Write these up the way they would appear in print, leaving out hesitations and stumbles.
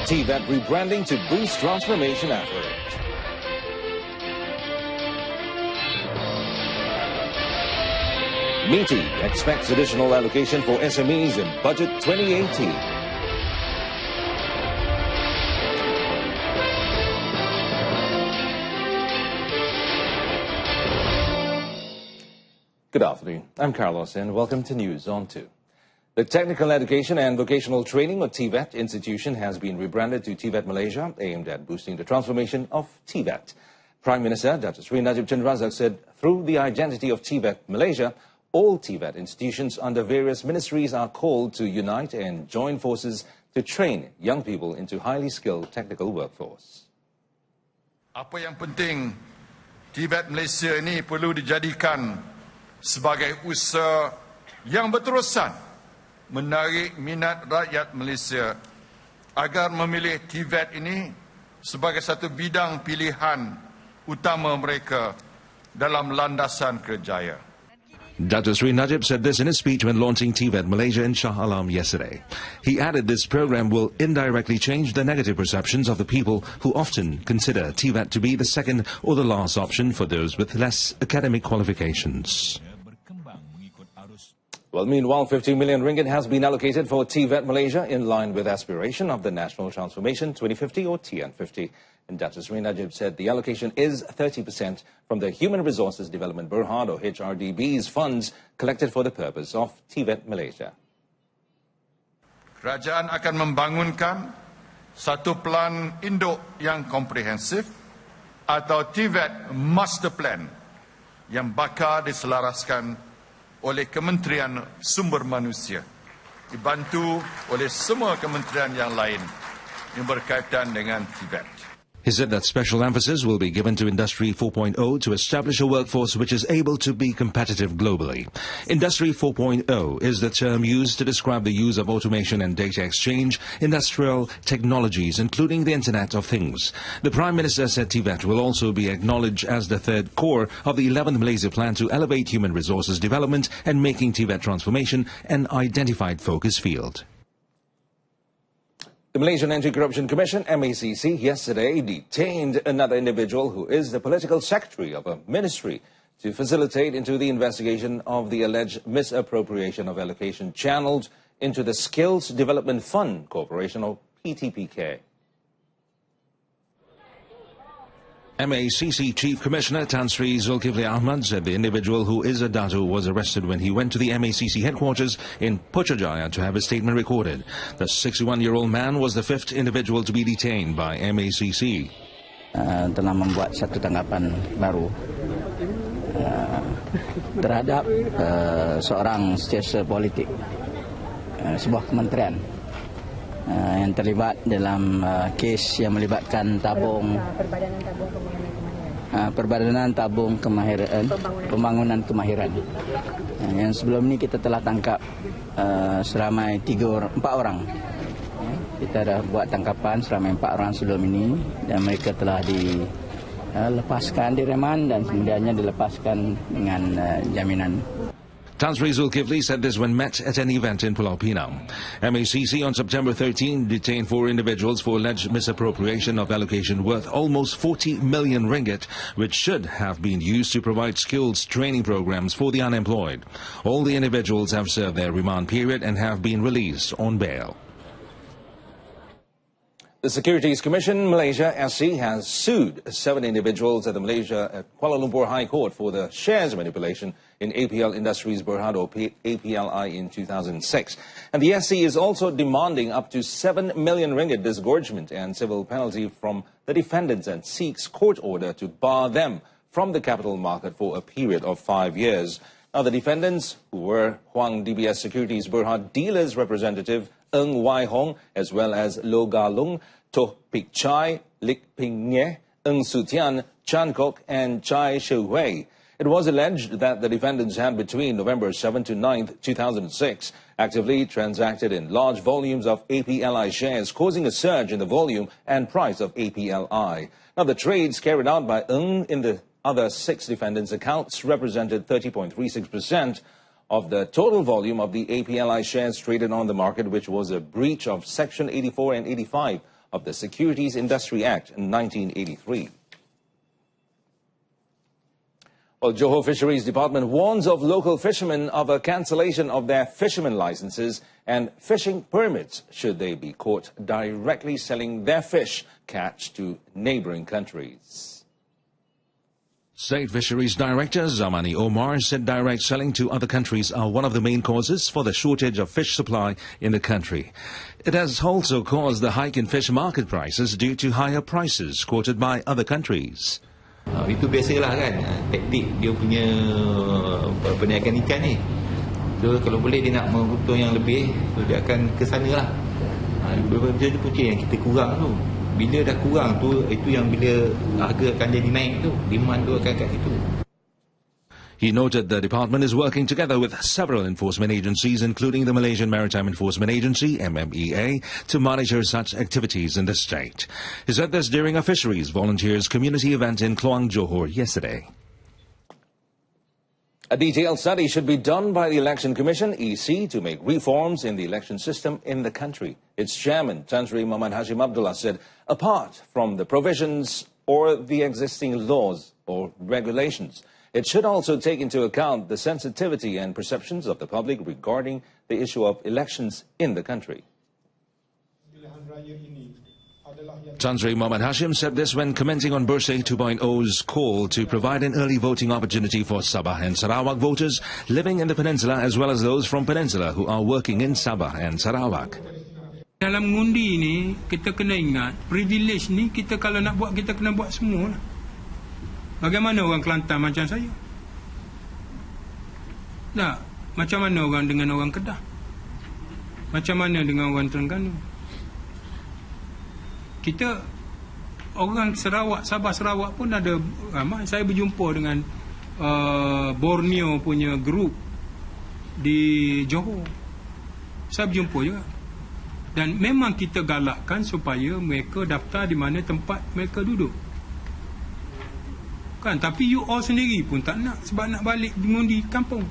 TVET rebranding to boost transformation effort. MITI expects additional allocation for SMEs in Budget 2018. Good afternoon. I'm Carlos and welcome to News on 2. The Technical Education and Vocational Training, or TVET, institution has been rebranded to TVET Malaysia, aimed at boosting the transformation of TVET. Prime Minister Dr. Sri Najib Tun Razak said through the identity of TVET Malaysia, all TVET institutions under various ministries are called to unite and join forces to train young people into highly skilled technical workforce. Apa yang penting, TVET Malaysia ini perlu dijadikan sebagai usaha yang berterusan menarik minat rakyat Malaysia agar memilih TVET ini sebagai satu bidang pilihan utama mereka dalam landasan kerjaya. Dr. Sri Najib said this in his speech when launching TVET Malaysia in Shah Alam yesterday. He added this program will indirectly change the negative perceptions of the people who often consider TVET to be the second or the last option for those with less academic qualifications. Well, meanwhile, 50 million ringgit has been allocated for TVET Malaysia in line with aspiration of the National Transformation 2050 or TN50. And Dr. Sri Najib said the allocation is 30% from the Human Resources Development Berhad or HRDB's funds collected for the purpose of TVET Malaysia. Kerajaan akan membangunkan satu plan induk yang komprehensif atau TVET Master Plan yang bakal diselaraskan oleh Kementerian Sumber Manusia, dibantu oleh semua kementerian yang lain yang berkaitan dengan TVET. He said that special emphasis will be given to Industry 4.0 to establish a workforce which is able to be competitive globally. Industry 4.0 is the term used to describe the use of automation and data exchange, industrial technologies, including the Internet of Things. The Prime Minister said TVET will also be acknowledged as the third core of the 11th Malaysia Plan to elevate human resources development and making TVET transformation an identified focus field. The Malaysian Anti-Corruption Commission, MACC, yesterday detained another individual who is the political secretary of a ministry to facilitate into the investigation of the alleged misappropriation of allocation channeled into the Skills Development Fund Corporation, or PTPK. MACC Chief Commissioner Tan Sri Zulkifli Ahmad said the individual who is a Datu was arrested when he went to the MACC headquarters in Putrajaya to have his statement recorded. The 61-year-old man was the fifth individual to be detained by MACC. Telah membuat satu tanggapan baru terhadap seorang setiausaha politik sebuah kementerian yang terlibat dalam kes yang melibatkan Perbadanan Tabung Kemahiran, Pembangunan Kemahiran. Yang sebelum ini kita telah tangkap seramai 4 orang. Kita dah buat tangkapan seramai 4 orang sebelum ini dan mereka telah dilepaskan di reman dan kemudiannya dilepaskan dengan jaminan. Tan Sri Zulkifli said this when met at an event in Pulau Pinang. MACC on September 13 detained 4 individuals for alleged misappropriation of allocation worth almost 40 million ringgit, which should have been used to provide skills training programs for the unemployed. All the individuals have served their remand period and have been released on bail. The Securities Commission Malaysia SC has sued 7 individuals at the Malaysia Kuala Lumpur High Court for the shares manipulation in APL Industries Berhad or APLI in 2006. And the SC is also demanding up to 7 million ringgit disgorgement and civil penalty from the defendants and seeks court order to bar them from the capital market for a period of 5 years. Now, the defendants, who were Huang DBS Securities Berhad dealers representative Ng Wai Hong, as well as Lo Galung, Toh Pik Chai, Lik Ping Nye, Ng Sutian, Chan Kok, and Chai Shu Hui. It was alleged that the defendants had between November 7 to 9, 2006, actively transacted in large volumes of APLI shares, causing a surge in the volume and price of APLI. Now, the trades carried out by Ng in the other 6 defendants' accounts represented 30.36% of the total volume of the APLI shares traded on the market, which was a breach of Section 84 and 85 of the Securities Industry Act in 1983. Well, Johor Fisheries Department warns of local fishermen of a cancellation of their fishermen licenses and fishing permits should they be caught directly selling their fish catch to neighboring countries. State Fisheries Director Zamani Omar said direct selling to other countries are one of the main causes for the shortage of fish supply in the country. It has also caused the hike in fish market prices due to higher prices quoted by other countries. Itu biasalah kan, taktik dia punya perniagaan ikan ni. So kalau boleh dia nak mengutung yang lebih, so dia akan ke sana lah. Beberapa punca yang kita kurang tu. Bila dah kurang tu, itu yang bila harga akan jadi naik tu, demand tu akan kat situ. He noted the department is working together with several enforcement agencies, including the Malaysian Maritime Enforcement Agency, MMEA, to monitor such activities in the state. He said this during a fisheries volunteers community event in Kluang, Johor yesterday. A detailed study should be done by the Election Commission, EC, to make reforms in the election system in the country. Its chairman, Tan Sri Muhammad Hashim Abdullah, said apart from the provisions or the existing laws or regulations, it should also take into account the sensitivity and perceptions of the public regarding the issue of elections in the country. Tan Sri Muhammad Hashim said this when commenting on Bersih 2.0's call to provide an early voting opportunity for Sabah and Sarawak voters living in the peninsula as well as those from peninsula who are working in Sabah and Sarawak. Dalam mengundi ni, kita kena ingat, privilege ni kita kalau nak buat, kita kena buat semua lah. Bagaimana orang Kelantan macam saya? Tak, macam mana orang dengan orang Kedah? Macam mana dengan orang Terengganu? Kita, orang Sarawak, Sabah Sarawak pun ada ramai. Saya berjumpa dengan Borneo punya grup di Johor. Saya berjumpa juga. Dan memang kita galakkan supaya mereka daftar di mana tempat mereka duduk. Kan, tapi you all sendiri pun tak nak sebab nak balik mengundi kampung.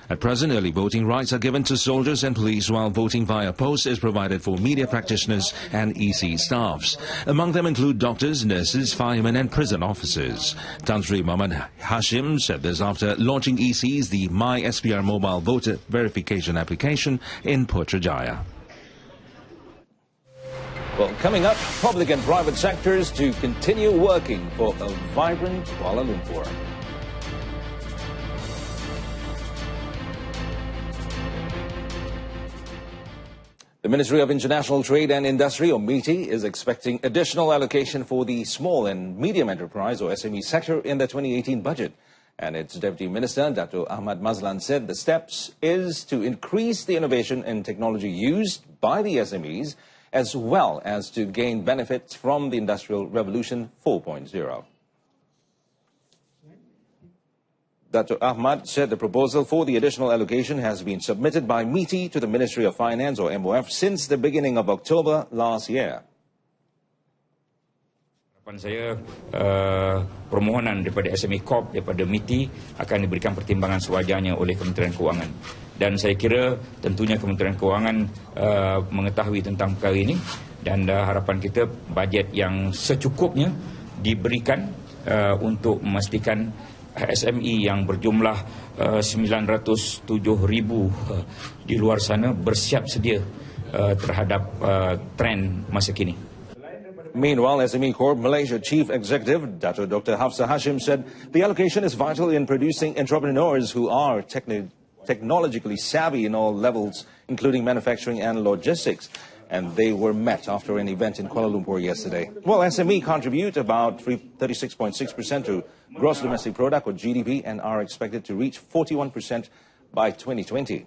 At present, early voting rights are given to soldiers and police, while voting via post is provided for media practitioners and EC staffs. Among them include doctors, nurses, firemen and prison officers. Tan Sri Muhammad Hashim said this after launching EC's the My SPR mobile voter verification application in Putrajaya. Well, coming up, public and private sectors to continue working for a vibrant Kuala Lumpur. The Ministry of International Trade and Industry, or MITI, is expecting additional allocation for the small and medium enterprise, or SME sector, in the 2018 budget. And its Deputy Minister, Dr. Ahmad Mazlan, said the steps is to increase the innovation and technology used by the SMEs, as well as to gain benefits from the Industrial Revolution 4.0. Dr. Ahmad said the proposal for the additional allocation has been submitted by MITI to the Ministry of Finance, or MOF, since the beginning of October last year. Harapan saya permohonan daripada SME Corp, daripada MITI akan diberikan pertimbangan sewajarnya oleh Kementerian Kewangan. Dan saya kira tentunya Kementerian Kewangan mengetahui tentang perkara ini, dan harapan kita bajet yang secukupnya diberikan untuk memastikan SME yang berjumlah 907,000 di luar sana bersiap sedia terhadap trend masa kini. Meanwhile, SME Corp Malaysia Chief Executive Dr. Hafsa Hashim said the allocation is vital in producing entrepreneurs who are technologically savvy in all levels, including manufacturing and logistics. And they were met after an event in Kuala Lumpur yesterday. Well, SME contribute about 36.6% to gross domestic product, or GDP, and are expected to reach 41% by 2020.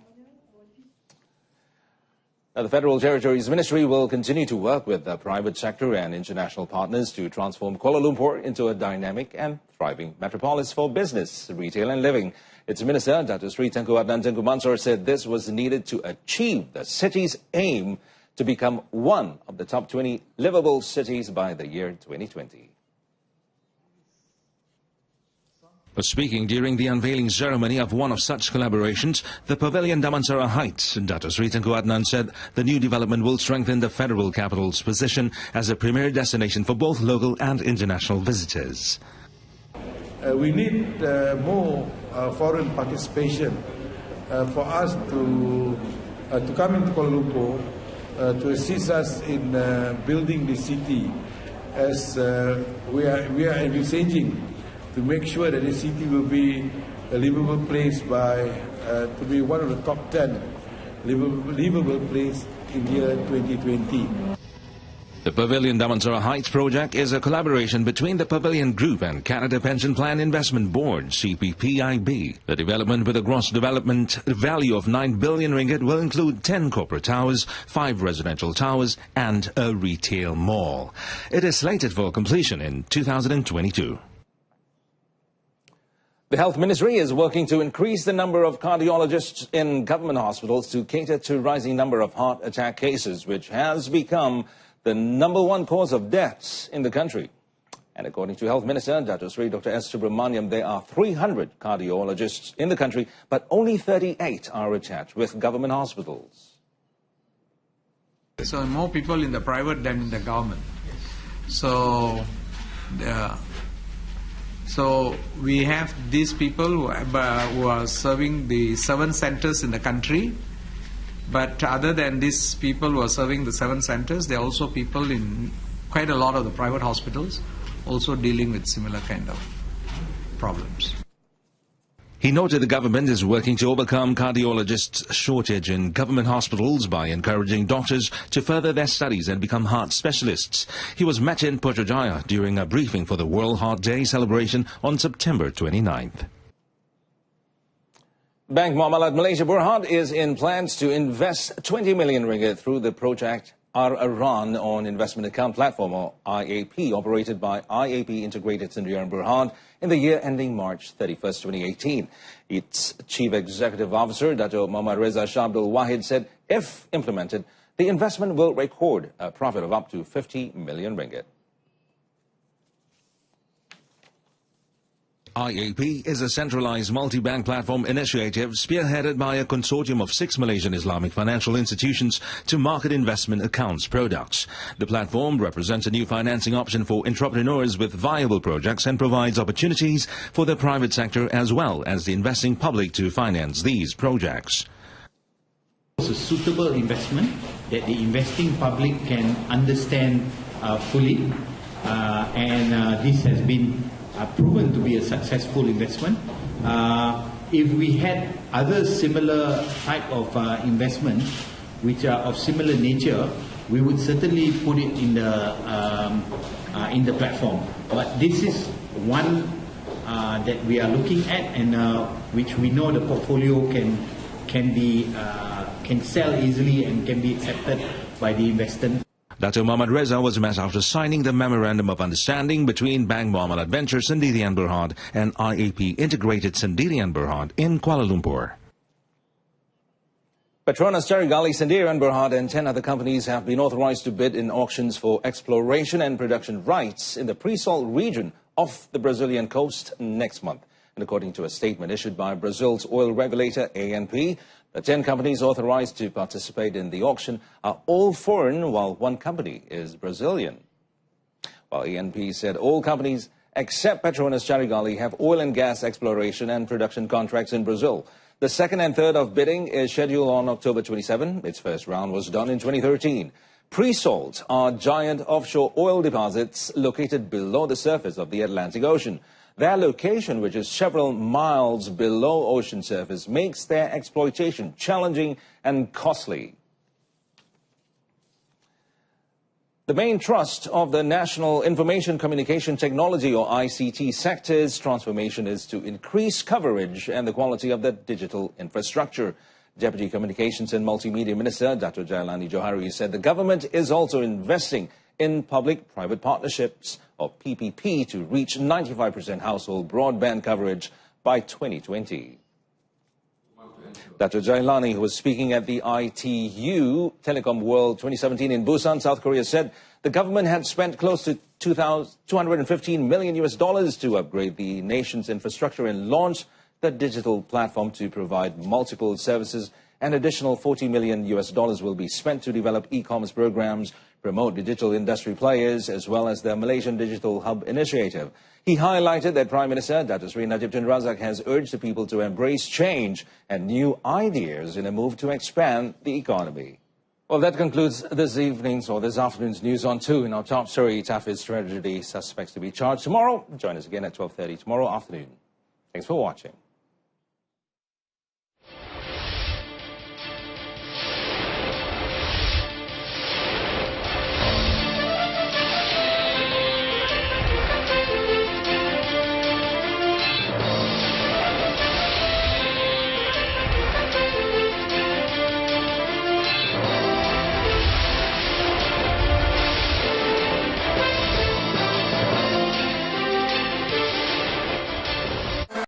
Now, the Federal Territories Ministry will continue to work with the private sector and international partners to transform Kuala Lumpur into a dynamic and thriving metropolis for business, retail and living. Its Minister, Dr. Sri Tengku Adnan Tengku Mansor, said this was needed to achieve the city's aim to become one of the top 20 livable cities by the year 2020. Speaking during the unveiling ceremony of one of such collaborations, the Pavilion Damansara Heights, Dato Sri Tengku Adnan said the new development will strengthen the federal capital's position as a premier destination for both local and international visitors. We need more foreign participation for us to come into Kuala Lumpur to assist us in building the city, as we are envisaging to make sure that the city will be a livable place to be one of the top 10 livable place in year 2020. The Pavilion Damansara Heights project is a collaboration between the Pavilion Group and Canada Pension Plan Investment Board, CPPIB. The development with a gross development value of 9 billion ringgit will include 10 corporate towers, 5 residential towers and a retail mall. It is slated for completion in 2022. The Health Ministry is working to increase the number of cardiologists in government hospitals to cater to rising number of heart attack cases, which has become the #1 cause of deaths in the country. And according to Health Minister Dato Sri Dr. S. Subramaniam, there are 300 cardiologists in the country, but only 38 are attached with government hospitals. So more people in the private than in the government. So we have these people who are serving the 7 centers in the country. But other than these people who are serving the 7 centers, there are also people in quite a lot of the private hospitals also dealing with similar kind of problems. He noted the government is working to overcome cardiologists' shortage in government hospitals by encouraging doctors to further their studies and become heart specialists. He was met in Putrajaya during a briefing for the World Heart Day celebration on September 29th. Bank Muamalat Malaysia Berhad is in plans to invest 20 million ringgit through the project Ar-Aran on Investment Account Platform, or IAP, operated by IAP Integrated Sendirian Berhad in the year ending March 31st, 2018. Its Chief Executive Officer, Dato Muhammad Reza Shah Abdul Wahid, said if implemented, the investment will record a profit of up to 50 million ringgit. IAP is a centralized multi-bank platform initiative spearheaded by a consortium of 6 Malaysian Islamic financial institutions to market investment accounts products. The platform represents a new financing option for entrepreneurs with viable projects and provides opportunities for the private sector as well as the investing public to finance these projects. It's a suitable investment that the investing public can understand fully, and this has been proven to be a successful investment. If we had other similar type of investments which are of similar nature, we would certainly put it in the platform. But this is one that we are looking at, and which we know the portfolio can sell easily and can be accepted by the investor. Dato Muhammad Reza was met after signing the Memorandum of Understanding between Bank Muamalat Venture Sendirian Berhad and IAP Integrated Sendirian Berhad in Kuala Lumpur. Petronas Carigali Sendirian Berhad and 10 other companies have been authorized to bid in auctions for exploration and production rights in the pre-salt region off the Brazilian coast next month. And according to a statement issued by Brazil's oil regulator, ANP, the 10 companies authorized to participate in the auction are all foreign, while 1 company is Brazilian. While ANP said all companies except Petronas Carigali have oil and gas exploration and production contracts in Brazil. The second and third of bidding is scheduled on October 27. Its first round was done in 2013. Pre-salt are giant offshore oil deposits located below the surface of the Atlantic Ocean. Their location, which is several miles below ocean surface, makes their exploitation challenging and costly. The main thrust of the National Information Communication Technology, or ICT sector's transformation is to increase coverage and the quality of the digital infrastructure. Deputy Communications and Multimedia Minister Dato Jailani Johari said the government is also investing in public-private partnerships, or PPP, to reach 95% household broadband coverage by 2020. Dr. Jailani, who was speaking at the ITU Telecom World 2017 in Busan, South Korea, said the government had spent close to $215 million to upgrade the nation's infrastructure and launch the digital platform to provide multiple services. An additional $40 million will be spent to develop e-commerce programs, promote digital industry players, as well as the Malaysian Digital Hub initiative. He highlighted that Prime Minister Datuk Seri Najib Tun Razak has urged the people to embrace change and new ideas in a move to expand the economy. Well, that concludes this afternoon's News on 2. In our top story, Tafiz tragedy suspects to be charged tomorrow. Join us again at 12:30 tomorrow afternoon. Thanks for watching.